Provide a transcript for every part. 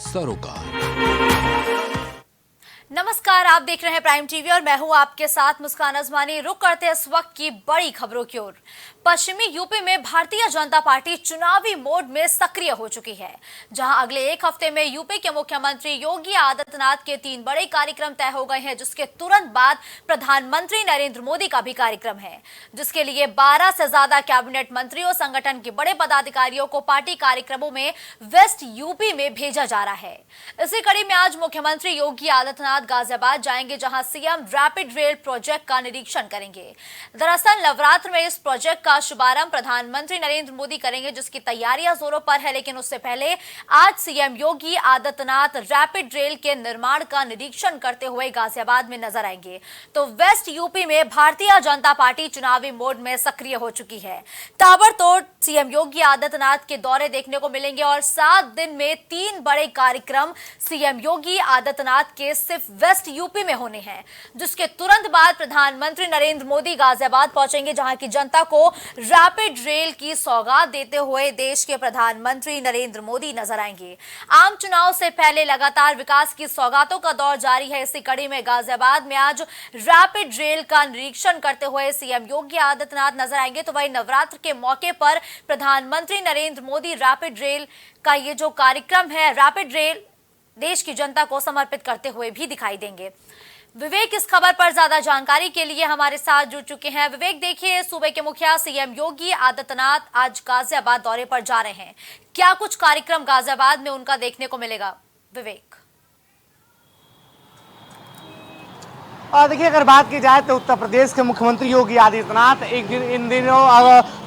सरोकार। नमस्कार, आप देख रहे हैं प्राइम टीवी और मैं हूं आपके साथ मुस्कान अजमानी। रुक करते हैं इस वक्त की बड़ी खबरों की ओर। पश्चिमी यूपी में भारतीय जनता पार्टी चुनावी मोड में सक्रिय हो चुकी है, जहां अगले एक हफ्ते में यूपी के मुख्यमंत्री योगी आदित्यनाथ के 3 बड़े कार्यक्रम तय हो गए हैं, जिसके तुरंत बाद प्रधानमंत्री नरेंद्र मोदी का भी कार्यक्रम है, जिसके लिए 12 से ज्यादा कैबिनेट मंत्रियों, संगठन के बड़े पदाधिकारियों को पार्टी कार्यक्रमों में वेस्ट यूपी में भेजा जा रहा है। इसी कड़ी में आज मुख्यमंत्री योगी आदित्यनाथ गाजियाबाद जाएंगे, जहां सीएम रैपिड रेल प्रोजेक्ट का निरीक्षण करेंगे। दरअसल नवरात्र में इस प्रोजेक्ट का शुभारंभ प्रधानमंत्री नरेंद्र मोदी करेंगे, जिसकी तैयारियां जोरों पर है। लेकिन उससे पहले आज CM Yogi Adityanath rapid rail के निर्माण का निरीक्षण करते हुए गाजियाबाद में नजर आएंगे। तो वेस्ट यूपी में भारतीय जनता पार्टी चुनावी मोड में सक्रिय हो चुकी है। ताबड़तोड़ सीएम योगी आदित्यनाथ के दौरे देखने को मिलेंगे और 7 दिन में 3 बड़े कार्यक्रम सीएम योगी आदित्यनाथ के सिर्फ वेस्ट यूपी में होने हैं, जिसके तुरंत बाद प्रधानमंत्री नरेंद्र मोदी गाजियाबाद पहुंचेंगे, जहां की जनता को रैपिड रेल की सौगात देते हुए देश के प्रधानमंत्री नरेंद्र मोदी नजर आएंगे। आम चुनाव से पहले लगातार विकास की सौगातों का दौर जारी है। इसी कड़ी में गाजियाबाद में आज रैपिड रेल का निरीक्षण करते हुए सीएम योगी आदित्यनाथ नजर आएंगे। तो वही नवरात्र के मौके पर प्रधानमंत्री नरेंद्र मोदी रैपिड रेल का ये जो कार्यक्रम है, रैपिड रेल देश की जनता को समर्पित करते हुए भी दिखाई देंगे। विवेक इस खबर पर ज्यादा जानकारी के लिए हमारे साथ जुड़ चुके हैं। विवेक, देखिए, सूबे के मुखिया सीएम योगी आदित्यनाथ आज गाजियाबाद दौरे पर जा रहे हैं। क्या कुछ कार्यक्रम गाजियाबाद में उनका देखने को मिलेगा? विवेक, देखिए, अगर बात की जाए तो उत्तर प्रदेश के मुख्यमंत्री योगी आदित्यनाथ इन दिनों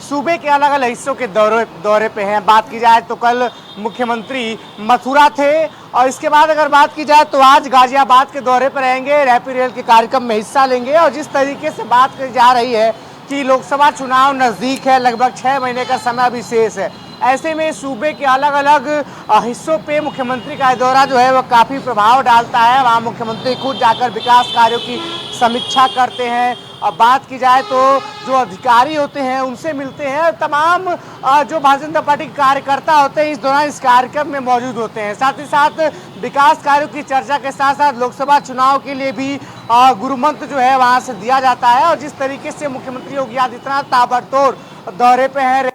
सूबे के अलग अलग हिस्सों के दौरे पे हैं। बात की जाए तो कल मुख्यमंत्री मथुरा थे और इसके बाद अगर बात की जाए तो आज गाजियाबाद के दौरे पर रहेंगे, रैपिड रेल के कार्यक्रम में हिस्सा लेंगे। और जिस तरीके से बात की जा रही है कि लोकसभा चुनाव नज़दीक है, लगभग 6 महीने का समय अभी शेष है, ऐसे में सूबे के अलग अलग हिस्सों पे मुख्यमंत्री का दौरा जो है वो काफ़ी प्रभाव डालता है। वहाँ मुख्यमंत्री खुद जाकर विकास कार्यों की समीक्षा करते हैं। अब बात की जाए तो जो अधिकारी होते हैं उनसे मिलते हैं। तमाम जो भारतीय जनता पार्टी के कार्यकर्ता होते हैं इस दौरान इस कार्यक्रम में मौजूद होते हैं। साथ ही साथ विकास कार्यों की चर्चा के साथ साथ लोकसभा चुनाव के लिए भी गुरुमंत्र जो है वहाँ से दिया जाता है। और जिस तरीके से मुख्यमंत्री योगी आदित्यनाथ ताबड़तोड़ दौरे पे हैं,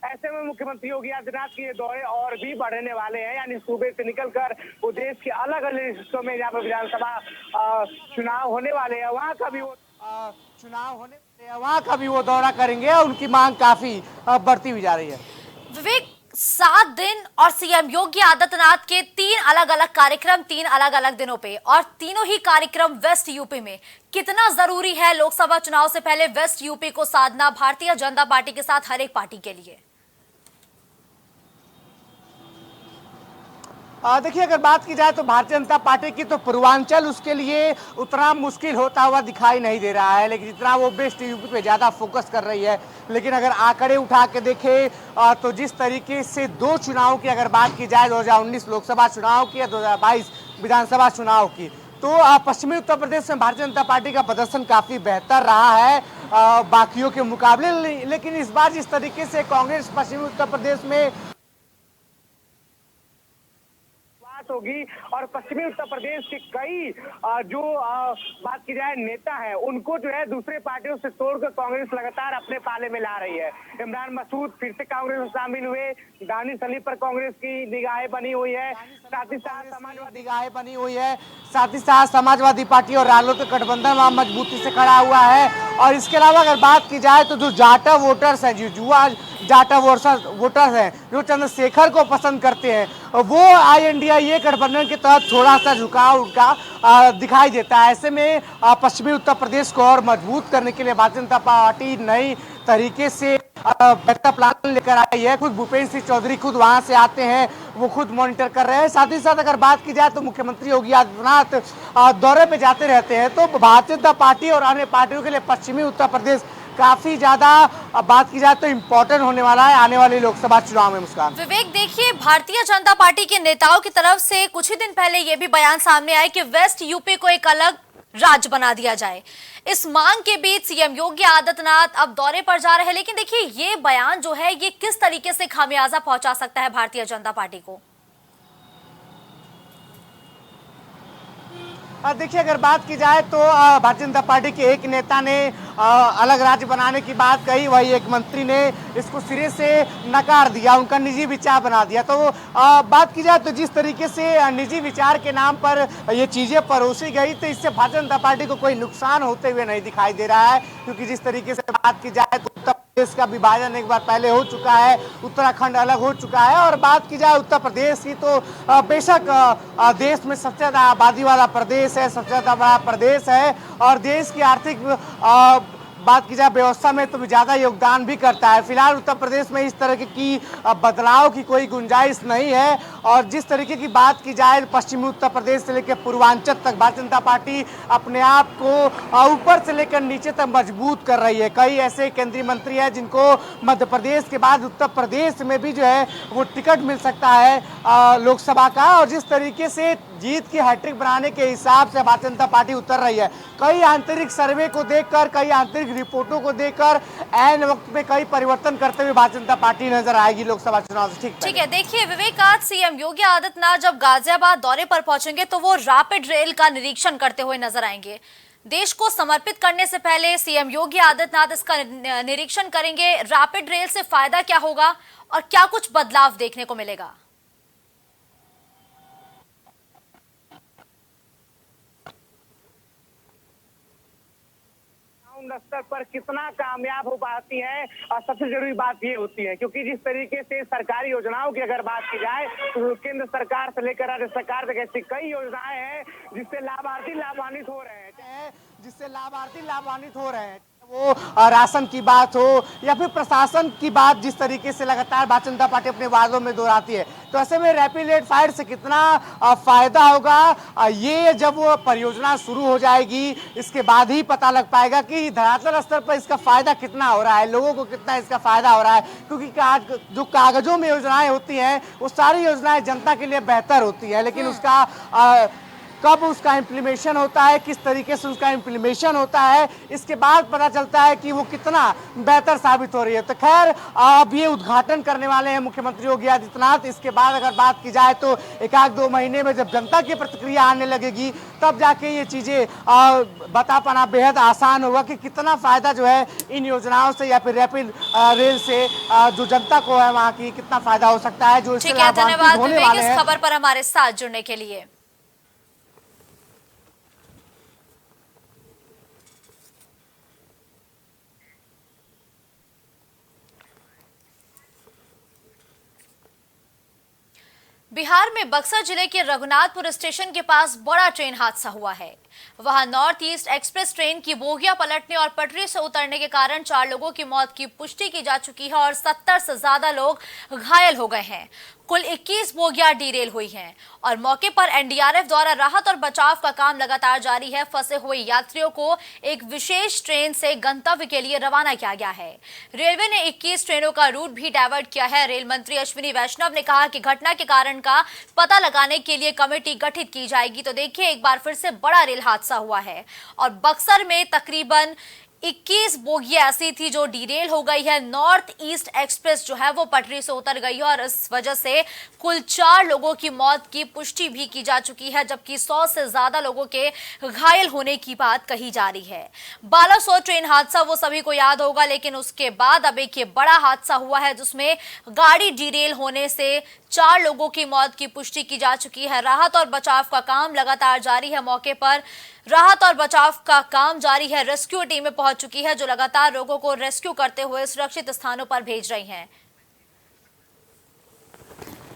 ऐसे में मुख्यमंत्री योगी आदित्यनाथ के ये दौरे और भी बढ़ने वाले हैं। यानी सूबे से निकलकर वो देश के अलग अलग हिस्सों में जहाँ पर विधानसभा चुनाव होने वाले हैं वहाँ का भी वो दौरा करेंगे और उनकी मांग काफी बढ़ती हुई जा रही है। विवेक, 7 दिन और सीएम योगी आदित्यनाथ के 3 अलग अलग कार्यक्रम 3 अलग अलग दिनों पे, और तीनों ही कार्यक्रम वेस्ट यूपी में। कितना जरूरी है लोकसभा चुनाव से पहले वेस्ट यूपी को साधना भारतीय जनता पार्टी के साथ हर एक पार्टी के लिए? देखिए, अगर बात की जाए तो भारतीय जनता पार्टी की तो पूर्वांचल उसके लिए उतना मुश्किल होता हुआ दिखाई नहीं दे रहा है, लेकिन जितना वो वेस्ट यूपी पे ज़्यादा फोकस कर रही है। लेकिन अगर आंकड़े उठा के देखें तो जिस तरीके से 2 चुनाव की अगर बात की जाए, 2019 लोकसभा चुनाव की या 2022 विधानसभा चुनाव की, तो पश्चिमी उत्तर प्रदेश में भारतीय जनता पार्टी का प्रदर्शन काफ़ी बेहतर रहा है बाकियों के मुकाबले। लेकिन इस बार जिस तरीके से कांग्रेस पश्चिमी उत्तर प्रदेश में होगी और पश्चिमी उत्तर प्रदेश के कई जो बात की जाए नेता हैं उनको जो है दूसरे पार्टियों से तोड़कर कांग्रेस लगातार अपने पाले में ला रही है। इमरान मसूद फिर से कांग्रेस में शामिल हुए, दानिश अली पर कांग्रेस की निगाहें बनी हुई है, साथ ही साथ समाजवादी निगाहें बनी हुई है, साथ ही साथ समाजवादी पार्टी और रालोद का गठबंधन वहाँ मजबूती से खड़ा हुआ है। और इसके अलावा अगर बात की जाए तो जो जाटा वोटर्स हैं, जो युवा जाटा वोटर्स हैं, जो चंद्रशेखर को पसंद करते हैं, वो INDIA गठबंधन के तहत थोड़ा सा झुकाव उनका दिखाई देता है। ऐसे में पश्चिमी उत्तर प्रदेश को और मजबूत करने के लिए भारतीय जनता पार्टी नई तरीके से बेहतर प्लान लेकर आई है। खुद भूपेंद्र सिंह चौधरी खुद वहां से आते हैं, वो खुद मॉनिटर कर रहे हैं। साथ ही साथ अगर बात की जाए तो मुख्यमंत्री योगी आदित्यनाथ दौरे पे जाते रहते हैं। तो भारतीय जनता पार्टी और अन्य पार्टियों के लिए पश्चिमी उत्तर प्रदेश काफी ज्यादा बात की जाए तो इम्पोर्टेंट होने वाला है आने वाले लोकसभा चुनाव में। मुस्कान, विवेक, देखिए, भारतीय जनता पार्टी के नेताओं की तरफ से कुछ ही दिन पहले ये भी बयान सामने आया कि वेस्ट यूपी को एक अलग राज्य बना दिया जाए। इस मांग के बीच सीएम योगी आदित्यनाथ अब दौरे पर जा रहे हैं, लेकिन देखिए ये बयान जो है ये किस तरीके से खामियाजा पहुंचा सकता है भारतीय जनता पार्टी को। देखिए, अगर बात की जाए तो भारतीय जनता पार्टी के एक नेता ने अलग राज्य बनाने की बात कही, वही एक मंत्री ने इसको सिरे से नकार दिया, उनका निजी विचार बना दिया। तो बात की जाए तो जिस तरीके से निजी विचार के नाम पर ये चीज़ें परोसी गई, तो इससे भारतीय जनता पार्टी को कोई नुकसान होते हुए नहीं दिखाई दे रहा है, क्योंकि जिस तरीके से बात की जाए तो उत्तर प्रदेश का विभाजन एक बार पहले हो चुका है, उत्तराखंड अलग हो चुका है। और बात की जाए उत्तर प्रदेश की तो बेशक देश में सबसे ज़्यादा आबादी वाला प्रदेश है, सबसे ज़्यादा बड़ा प्रदेश है, और देश की आर्थिक बात की जाए व्यवस्था में तो ज़्यादा योगदान भी करता है। फिलहाल उत्तर प्रदेश में इस तरह की बदलाव की कोई गुंजाइश नहीं है। और जिस तरीके की बात की जाए पश्चिमी उत्तर प्रदेश से लेकर पूर्वांचल तक भारतीय जनता पार्टी अपने आप को ऊपर से लेकर नीचे तक मजबूत कर रही है। कई ऐसे केंद्रीय मंत्री हैं जिनको मध्य प्रदेश के बाद उत्तर प्रदेश में भी जो है वो टिकट मिल सकता है लोकसभा का। और जिस तरीके से जीत की हैट्रिक बनाने के हिसाब से भारतीय जनता पार्टी उतर रही है, कई आंतरिक सर्वे को देखकर, कई आंतरिक रिपोर्टों को देखकर ऐन वक्त में कई परिवर्तन करते हुए भारतीय जनता पार्टी नजर आएगी लोकसभा चुनाव से ठीक है। देखिए विवेक, आज सीएम योगी आदित्यनाथ जब गाजियाबाद दौरे पर पहुंचेंगे तो वो रैपिड रेल का निरीक्षण करते हुए नजर आएंगे। देश को समर्पित करने से पहले सीएम योगी आदित्यनाथ इसका निरीक्षण करेंगे। रैपिड रेल से फायदा क्या होगा और क्या कुछ बदलाव देखने को मिलेगा? स्तर पर कितना कामयाब हो पाती है, और सबसे जरूरी बात ये होती है क्योंकि जिस तरीके से सरकारी योजनाओं की अगर बात की जाए तो केंद्र सरकार से लेकर राज्य सरकार तक ऐसी कई योजनाएं हैं जिससे लाभार्थी लाभान्वित हो रहे हैं, वो राशन की बात हो या फिर प्रशासन की बात, जिस तरीके से लगातार भारतीय जनता पार्टी अपने वादों में दोहराती है। तो ऐसे में रैपिड रेल फायर से कितना फायदा होगा, ये जब वो परियोजना शुरू हो जाएगी इसके बाद ही पता लग पाएगा कि धरातल स्तर पर इसका फायदा कितना हो रहा है, लोगों को कितना इसका फायदा हो रहा है। क्योंकि जो कागजों में योजनाएं होती हैं वो सारी योजनाएं जनता के लिए बेहतर होती है, लेकिन उसका कब उसका इम्प्लीमेशन होता है, किस तरीके से उसका इम्प्लीमेशन होता है, इसके बाद पता चलता है कि वो कितना बेहतर साबित हो रही है। तो खैर अब ये उद्घाटन करने वाले हैं मुख्यमंत्री योगी आदित्यनाथ। इसके बाद अगर बात की जाए तो एक आध दो महीने में जब जनता की प्रतिक्रिया आने लगेगी तब जाके ये चीज़ें बता पाना बेहद आसान होगा कि कितना फ़ायदा जो है इन योजनाओं से या फिर रैपिड रेल से जो जनता को है वहाँ की कितना फ़ायदा हो सकता है। जो इससे धन्यवाद विवेक इस खबर पर हमारे साथ जुड़ने के लिए। बिहार में बक्सर जिले के रघुनाथपुर स्टेशन के पास बड़ा ट्रेन हादसा हुआ है। वहां नॉर्थ ईस्ट एक्सप्रेस ट्रेन की बोगियां पलटने और पटरी से उतरने के कारण 4 लोगों की मौत की पुष्टि की जा चुकी है और 70 से ज्यादा लोग घायल हो गए हैं। कुल 21 बोगियां डीरेल हुई हैं और मौके पर एनडीआरएफ द्वारा राहत और बचाव का काम लगातार जारी है। फंसे हुए यात्रियों को एक विशेष ट्रेन से गंतव्य के लिए रवाना किया गया है। रेलवे ने 21 ट्रेनों का रूट भी डायवर्ट किया है। रेल मंत्री अश्विनी वैष्णव ने कहा कि घटना के कारण का पता लगाने के लिए कमेटी गठित की जाएगी। तो देखिए एक बार फिर से बड़ा रेल हादसा हुआ है और बक्सर में तकरीबन 21 बोगियां ऐसी थी जो डीरेल हो गई है। नॉर्थ ईस्ट एक्सप्रेस जो है वो पटरी से उतर गई है और इस वजह से कुल 4 लोगों की मौत की पुष्टि भी की जा चुकी है, जबकि 100 से ज्यादा लोगों के घायल होने की बात कही जा रही है। बालासोर ट्रेन हादसा वो सभी को याद होगा, लेकिन उसके बाद अब एक ये बड़ा हादसा हुआ है जिसमें गाड़ी डीरेल होने से 4 लोगों की मौत की पुष्टि की जा चुकी है। राहत और बचाव का काम लगातार जारी है। मौके पर राहत और बचाव का काम जारी है। रेस्क्यू टीमें पहुंच चुकी है जो लगातार लोगों को रेस्क्यू करते हुए सुरक्षित स्थानों पर भेज रही हैं।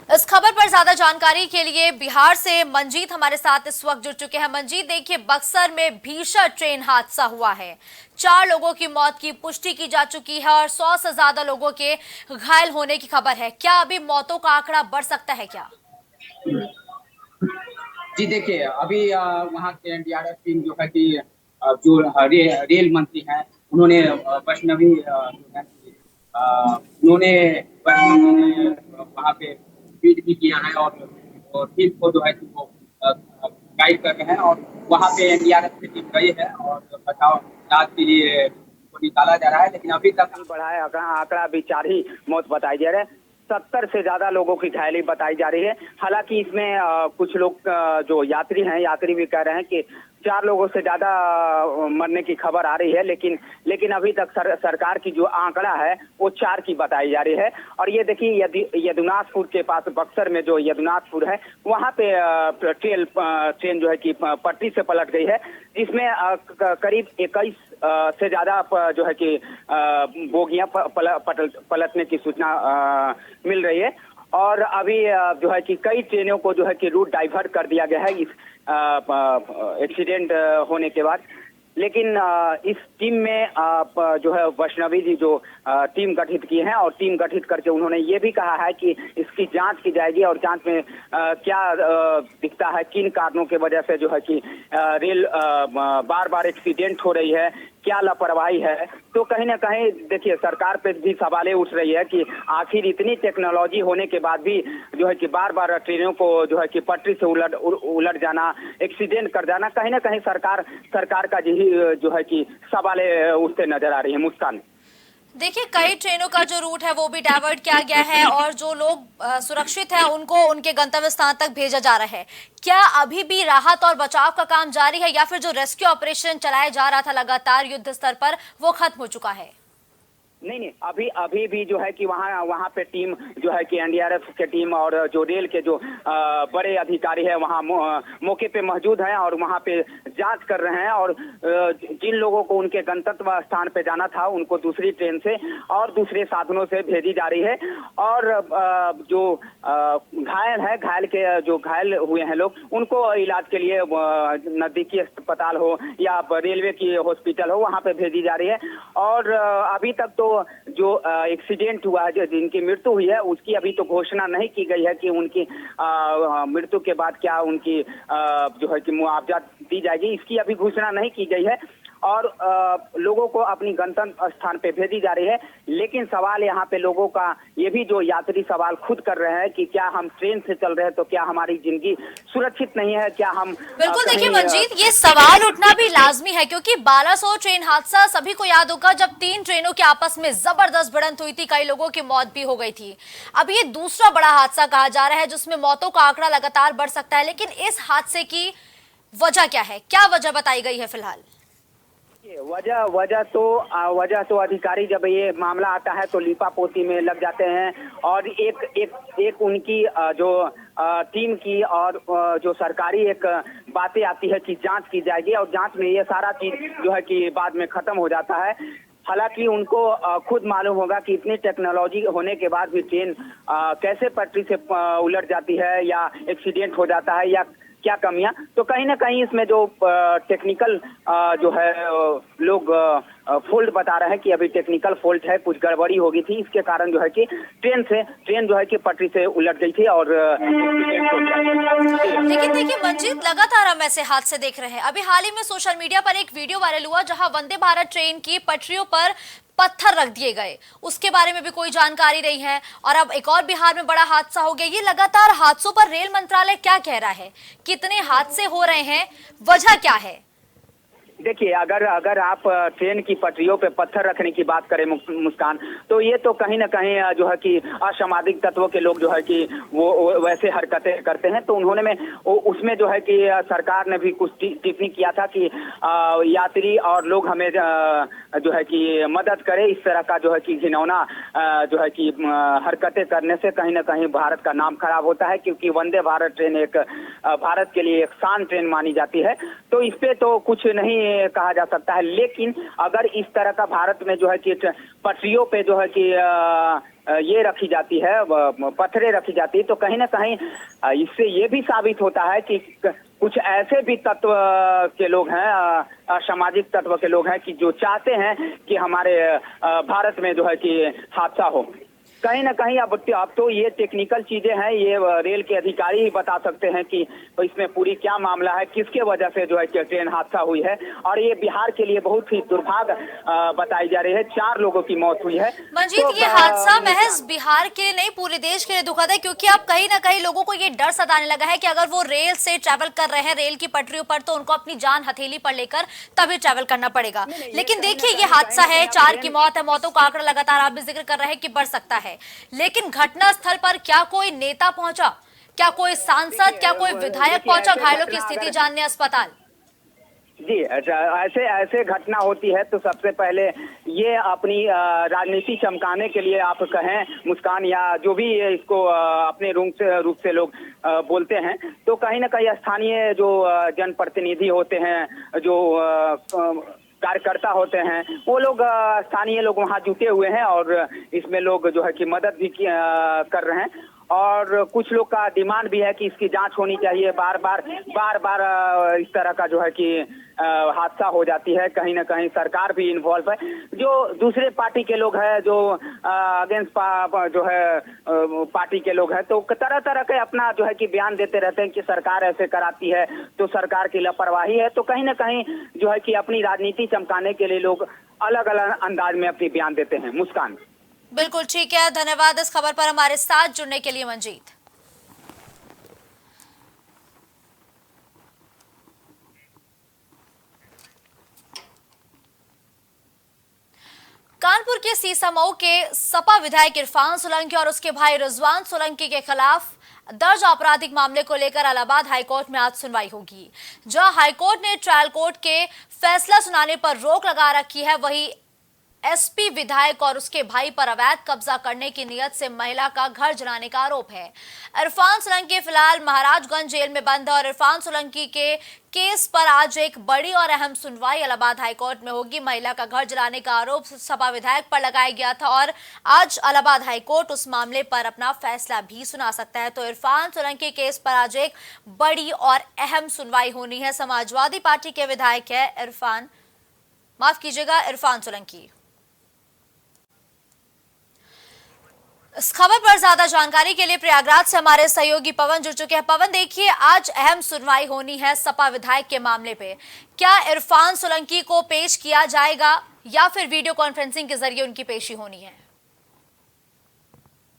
इस खबर पर ज्यादा जानकारी के लिए बिहार से मंजीत हमारे साथ इस वक्त जुड़ चुके हैं। मंजीत, देखिए बक्सर में भीषण ट्रेन हादसा हुआ है, 4 लोगों की मौत की पुष्टि की जा चुकी है और 100 से ज्यादा लोगों के घायल होने की खबर है। क्या अभी मौतों का आंकड़ा बढ़ सकता है क्या? जी देखिए, अभी वहाँ के एनडीआरएफ टीम जो है कि जो रेल मंत्री हैं उन्होंने वैष्णवी उन्होंने वहाँ पे ट्वीट भी किया है और टीम को जो है कि वो गाइड कर रहे हैं और वहाँ पे एनडीआरएफ की टीम गई है और बचाव राहत के लिए को निकाला जा रहा है, लेकिन अभी तक बढ़ा है आंकड़ा अभी 4 ही मौत बताई जा रहे हैं। 70 से ज्यादा लोगों की घायली बताई जा रही है। हालांकि इसमें कुछ लोग जो यात्री भी कह रहे हैं कि 4 लोगों से ज्यादा मरने की खबर आ रही है, लेकिन अभी तक सरकार की जो आंकड़ा है वो 4 की बताई जा रही है। और ये देखिए यदुनाथपुर के पास बक्सर में जो यदुनाथपुर है वहां पे ट्रेन जो है कि पटरी से पलट गई है, जिसमें करीब 21 से ज्यादा जो है कि बोगियां पलटने की सूचना मिल रही है। और अभी जो है कि कई ट्रेनों को जो है कि रूट डाइवर्ट कर दिया गया है इस एक्सीडेंट होने के बाद। लेकिन इस टीम में जो है वैष्णवी जी जो टीम गठित की है और टीम गठित करके उन्होंने ये भी कहा है कि इसकी जांच की जाएगी और जांच में क्या दिखता है, किन कारणों के वजह से जो है कि रेल बार बार एक्सीडेंट हो रही है, क्या लापरवाही है। तो कहीं ना कहीं देखिए सरकार पे भी सवालें उठ रही है कि आखिर इतनी टेक्नोलॉजी होने के बाद भी जो है कि बार बार ट्रेनों को जो है कि पटरी से उलट जाना, एक्सीडेंट कर जाना, कहीं ना कहीं सरकार का जो है कि सवालें उठते नजर आ रही है। मुस्कान, देखिए कई ट्रेनों का जो रूट है वो भी डाइवर्ट किया गया है और जो लोग सुरक्षित हैं उनको उनके गंतव्य स्थान तक भेजा जा रहा है। क्या अभी भी राहत और बचाव का काम जारी है या फिर जो रेस्क्यू ऑपरेशन चलाया जा रहा था लगातार युद्ध स्तर पर वो खत्म हो चुका है? नहीं, अभी भी जो है कि वहाँ पे टीम जो है कि एनडीआरएफ के टीम और जो रेल के जो बड़े अधिकारी है वहाँ मौके पे मौजूद हैं और वहाँ पे जांच कर रहे हैं। और जिन लोगों को उनके गंतव्य स्थान पे जाना था उनको दूसरी ट्रेन से और दूसरे साधनों से भेजी जा रही है। और जो घायल हुए हैं लोग, उनको इलाज के लिए नजदीकी अस्पताल हो या रेलवे की हॉस्पिटल हो वहाँ पे भेजी जा रही है। और अभी तक तो जो एक्सीडेंट हुआ है, जिनकी मृत्यु हुई है, उसकी अभी तो घोषणा नहीं की गई है कि उनकी मृत्यु के बाद क्या उनकी जो है कि मुआवजा दी जाएगी, इसकी अभी घोषणा नहीं की गई है। और लोगों को अपनी गंतव्य स्थान पे भेजी जा रही है। लेकिन सवाल यहाँ पे लोगों का ये भी जो यात्री सवाल खुद कर रहे हैं कि क्या हम ट्रेन से चल रहे हैं तो क्या हमारी जिंदगी सुरक्षित नहीं है, क्या हम बिल्कुल। देखिए मंजीत, ये सवाल उठना भी लाजमी है क्योंकि 1200 ट्रेन हादसा सभी को याद होगा जब 3 ट्रेनों के आपस में जबरदस्त भिड़ंत हुई थी, कई लोगों की मौत भी हो गई थी। अब ये दूसरा बड़ा हादसा कहा जा रहा है जिसमें मौतों का आंकड़ा लगातार बढ़ सकता है, लेकिन इस हादसे की वजह क्या है, क्या वजह बताई गई है फिलहाल? वजह तो अधिकारी जब ये मामला आता है तो लीपापोती में लग जाते हैं और एक उनकी जो टीम की और जो सरकारी एक बातें आती है कि जांच की जाएगी और जांच में ये सारा चीज जो है कि बाद में खत्म हो जाता है। हालांकि उनको खुद मालूम होगा कि इतनी टेक्नोलॉजी होने के बाद भी ट्रेन कैसे पटरी से उलट जाती है या एक्सीडेंट हो जाता है या क्या कमियां। तो कहीं ना कहीं इसमें जो टेक्निकल जो है लोग फॉल्ट बता रहे हैं कि अभी टेक्निकल फॉल्ट है, कुछ गड़बड़ी हो गई थी, इसके कारण जो है कि ट्रेन जो है कि पटरी से उलट गई थी और लेकिन देखिए मंजीत, लगातार हम ऐसे हादसे देख रहे हैं। अभी हाल ही में सोशल मीडिया पर एक वीडियो वायरल हुआ जहां वंदे भारत ट्रेन की पटरियों पर पत्थर रख दिए गए, उसके बारे में भी कोई जानकारी नहीं है। और अब एक और बिहार में बड़ा हादसा हो गया। ये लगातार हादसों पर रेल मंत्रालय क्या कह रहा है, कितने हादसे हो रहे हैं, वजह क्या है? देखिए अगर आप ट्रेन की पटरियों पे पत्थर रखने की बात करें मुस्कान, तो ये तो कहीं ना कहीं जो है कि असामाजिक तत्वों के लोग जो है कि वो वैसे हरकतें करते हैं। तो उन्होंने उसमें जो है कि सरकार ने भी कुछ टिप्पणी किया था कि यात्री और लोग हमें जो है कि मदद करे, इस तरह का जो है कि घिनौना जो है कि हरकतें करने से कहीं ना कहीं भारत का नाम खराब होता है, क्योंकि वंदे भारत ट्रेन एक भारत के लिए एक शान ट्रेन मानी जाती है। तो इस पे तो कुछ नहीं कहा जा सकता है। लेकिन अगर इस तरह का भारत में जो है कि पटरियों पे जो है कि ये रखी जाती है, पत्थरें रखी जाती है, तो कहीं ना कहीं इससे ये भी साबित होता है कि कुछ ऐसे भी तत्व के लोग हैं, असामाजिक तत्व के लोग हैं कि जो चाहते हैं कि हमारे भारत में जो है कि हादसा हो। कहीं ना कहीं अब तो ये टेक्निकल चीजें हैं, ये रेल के अधिकारी ही बता सकते हैं कि इसमें पूरी क्या मामला है, किसके वजह से जो है कि ट्रेन हादसा हुई है। और ये बिहार के लिए बहुत ही दुर्भाग्य बताई जा रही है। 4 लोगों की मौत हुई है। मंजीत, तो ये हादसा महज बिहार के लिए नहीं पूरे देश के लिए दुखद है, क्योंकि अब कहीं ना कहीं लोगों को ये डर सताने लगा है कि अगर वो रेल से ट्रैवल कर रहे हैं, रेल की पटरियों पर, तो उनको अपनी जान हथेली पर लेकर तभी ट्रैवल करना पड़ेगा। लेकिन देखिए, ये हादसा है, 4 की मौत है, मौतों का आंकड़ा लगातार आप भी जिक्र कर रहे हैं कि बढ़ सकता है, लेकिन घटना स्थल पर क्या कोई नेता पहुंचा, क्या कोई सांसद, क्या कोई विधायक पहुंचा घायलों की स्थिति जानने अस्पताल? जी, ऐसे घटना होती है तो सबसे पहले ये अपनी राजनीति चमकाने के लिए आप कहें मुस्कान या जो भी इसको अपने रूप से लोग बोलते हैं, तो कहीं ना कहीं स्थानीय जो जनप्रतिनिधि होते हैं, जो कार्यकर्ता होते हैं, वो लोग स्थानीय लोग वहां जुटे हुए हैं और इसमें लोग जो है कि मदद भी कर रहे हैं। और कुछ लोग का डिमांड भी है कि इसकी जांच होनी चाहिए। बार बार इस तरह का जो है कि हादसा हो जाती है। कहीं ना कहीं सरकार भी इन्वॉल्व है। जो दूसरे पार्टी के लोग हैं, जो अगेंस्ट जो है पार्टी के लोग हैं, तो तरह तरह के अपना जो है कि बयान देते रहते हैं कि सरकार ऐसे कराती है तो सरकार की लापरवाही है। तो कहीं ना कहीं जो है कि अपनी राजनीति चमकाने के लिए लोग अलग अलग अंदाज में अपनी बयान देते हैं। मुस्कान, बिल्कुल ठीक है, धन्यवाद इस खबर पर हमारे साथ जुड़ने के लिए मंजीत। कानपुर के सीसामऊ के सपा विधायक इरफान सोलंकी और उसके भाई रिजवान सोलंकी के खिलाफ दर्ज आपराधिक मामले को लेकर इलाहाबाद हाईकोर्ट में आज सुनवाई होगी। जहां हाईकोर्ट ने ट्रायल कोर्ट के फैसला सुनाने पर रोक लगा रखी है, वहीं एसपी विधायक और उसके भाई पर अवैध कब्जा करने की नियत से महिला का घर जलाने का आरोप है। इरफान सोलंकी फिलहाल महाराजगंज जेल में बंद है और इरफान सोलंकी के केस पर आज एक बड़ी और अहम सुनवाई इलाहाबाद हाईकोर्ट में होगी। महिला का घर जलाने का आरोप सपा विधायक पर लगाया गया था और आज इलाहाबाद हाईकोर्ट उस मामले पर अपना फैसला भी सुना सकता है। तो इरफान सोलंकी केस पर आज एक बड़ी और अहम सुनवाई होनी है। समाजवादी पार्टी के विधायक है इरफान सोलंकी। इस खबर पर ज्यादा जानकारी के लिए प्रयागराज से हमारे सहयोगी पवन जुड़ चुके हैं। पवन, देखिए, आज अहम सुनवाई होनी है सपा विधायक के मामले पे। क्या इरफान सोलंकी को पेश किया जाएगा या फिर वीडियो कॉन्फ्रेंसिंग के जरिए उनकी पेशी होनी है?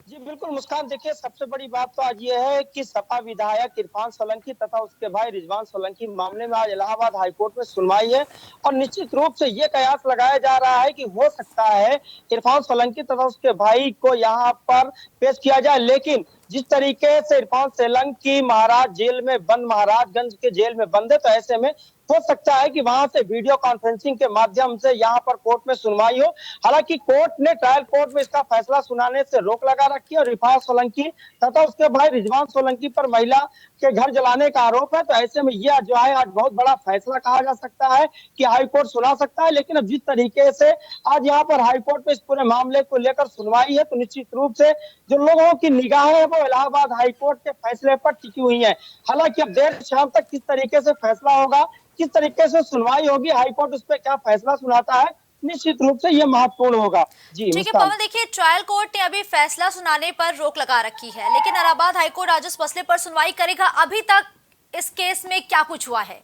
जी बिल्कुल मुस्कान, देखिए सबसे बड़ी बात तो आज ये है कि सपा विधायक इरफान सोलंकी तथा उसके भाई रिजवान सोलंकी मामले में आज इलाहाबाद हाईकोर्ट में सुनवाई है और निश्चित रूप से ये कयास लगाया जा रहा है कि हो सकता है इरफान सोलंकी तथा उसके भाई को यहाँ पर पेश किया जाए। लेकिन जिस तरीके से इरफान सोलंकी महाराजगंज के जेल में बंद है, तो ऐसे में हो सकता है कि वहां से वीडियो कॉन्फ्रेंसिंग के माध्यम से यहाँ पर कोर्ट में सुनवाई हो। हालांकि कोर्ट ने ट्रायल कोर्ट में इसका फैसला सुनाने से रोक लगा रखी है और इरफान सोलंकी तथा उसके भाई रिजवान सोलंकी पर महिला के घर जलाने का आरोप है। तो ऐसे में यह जो है आज बहुत बड़ा फैसला कहा जा सकता है कि हाईकोर्ट सुना सकता है। लेकिन अब जिस तरीके से आज यहाँ पर हाईकोर्ट में इस पूरे मामले को लेकर सुनवाई है, तो निश्चित रूप से जो लोगों की निगाहें है वो इलाहाबाद हाईकोर्ट के फैसले पर टिकी हुई है। हालांकि अब देर शाम तक किस तरीके से फैसला होगा, किस तरीके से सुनवाई होगी, हाईकोर्ट उस पर क्या फैसला सुनाता है, निश्चित रूप से ये महत्वपूर्ण होगा। जी ठीक है पवन, देखिए, ट्रायल कोर्ट ने अभी फैसला सुनाने पर रोक लगा रखी है, लेकिन इलाहाबाद हाईकोर्ट आज इस मसले पर सुनवाई करेगा। अभी तक इस केस में क्या कुछ हुआ है?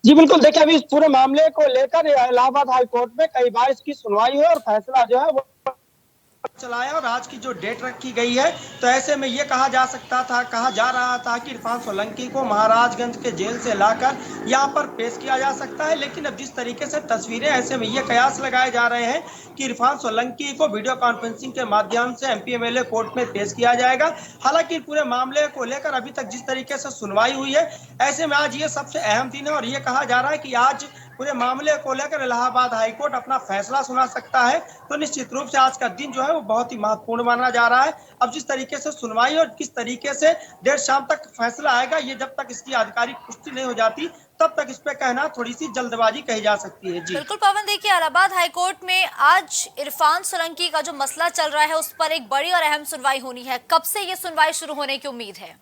जी बिल्कुल, देखिए अभी इस पूरे मामले को लेकर इलाहाबाद हाईकोर्ट में कई बार इसकी सुनवाई हुई और फैसला जो है वो चलाया और आज की जो डेट रखी गई है, तो ऐसे में ये कहा जा रहा था कि इरफान सोलंकी को महाराजगंज के जेल से लाकर यहाँ पर पेश किया जा सकता है। लेकिन अब जिस तरीके से तस्वीरें, ऐसे में ये कयास लगाए जा रहे हैं कि इरफान सोलंकी को वीडियो कॉन्फ्रेंसिंग के माध्यम से एमपी एमएलए कोर्ट में पेश किया जाएगा। हालांकि पूरे मामले को लेकर अभी तक जिस तरीके से सुनवाई हुई है, ऐसे में आज ये सबसे अहम दिन है और ये कहा जा रहा है कि आज पूरे मामले को लेकर इलाहाबाद हाईकोर्ट अपना फैसला सुना सकता है। तो निश्चित रूप से आज का दिन जो है वो बहुत ही महत्वपूर्ण माना जा रहा है। अब जिस तरीके से सुनवाई और किस तरीके से देर शाम तक फैसला आएगा, ये जब तक इसकी आधिकारिक पुष्टि नहीं हो जाती तब तक इस पे कहना थोड़ी सी जल्दबाजी कही जा सकती है। जी बिल्कुल पवन, देखिए, इलाहाबाद हाईकोर्ट में आज इरफान सोलंकी का जो मसला चल रहा है उस पर एक बड़ी और अहम सुनवाई होनी है। कब से ये सुनवाई शुरू होने की उम्मीद है?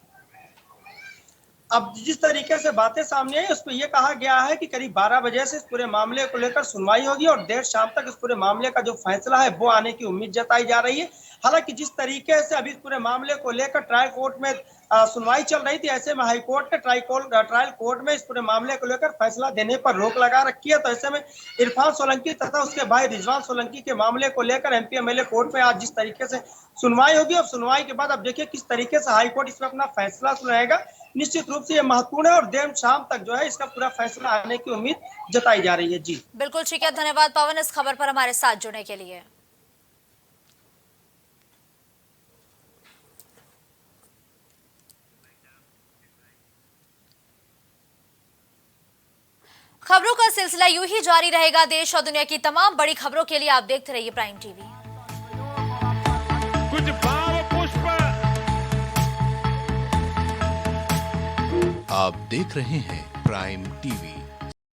अब जिस तरीके से बातें सामने आई उस पर यह कहा गया है कि करीब 12 बजे से इस पूरे मामले को लेकर सुनवाई होगी और देर शाम तक इस पूरे मामले का जो फैसला है वो आने की उम्मीद जताई जा रही है। हालांकि जिस तरीके से अभी इस पूरे मामले को लेकर ट्रायल कोर्ट में सुनवाई चल रही थी, ऐसे में हाईकोर्ट ने ट्रायल कोर्ट में इस पूरे मामले को लेकर फैसला देने पर रोक लगा रखी है। तो ऐसे में इरफान सोलंकी तथा उसके भाई रिजवान सोलंकी के मामले को लेकर एमपी एमएलए कोर्ट में आज जिस तरीके से सुनवाई होगी, अब सुनवाई के बाद अब देखिए किस तरीके से हाईकोर्ट इसमें अपना फैसला सुनाएगा। निश्चित रूप से ये महत्वपूर्ण है और देर शाम तक जो है इसका पूरा फैसला आने की उम्मीद जताई जा रही है। जी बिल्कुल ठीक है, धन्यवाद पवन इस खबर पर हमारे साथ जुड़ने के लिए। खबरों का सिलसिला यूं ही जारी रहेगा। देश और दुनिया की तमाम बड़ी खबरों के लिए आप देखते रहिए प्राइम टीवी। कुछ भाव पुष्प। आप देख रहे हैं प्राइम टीवी।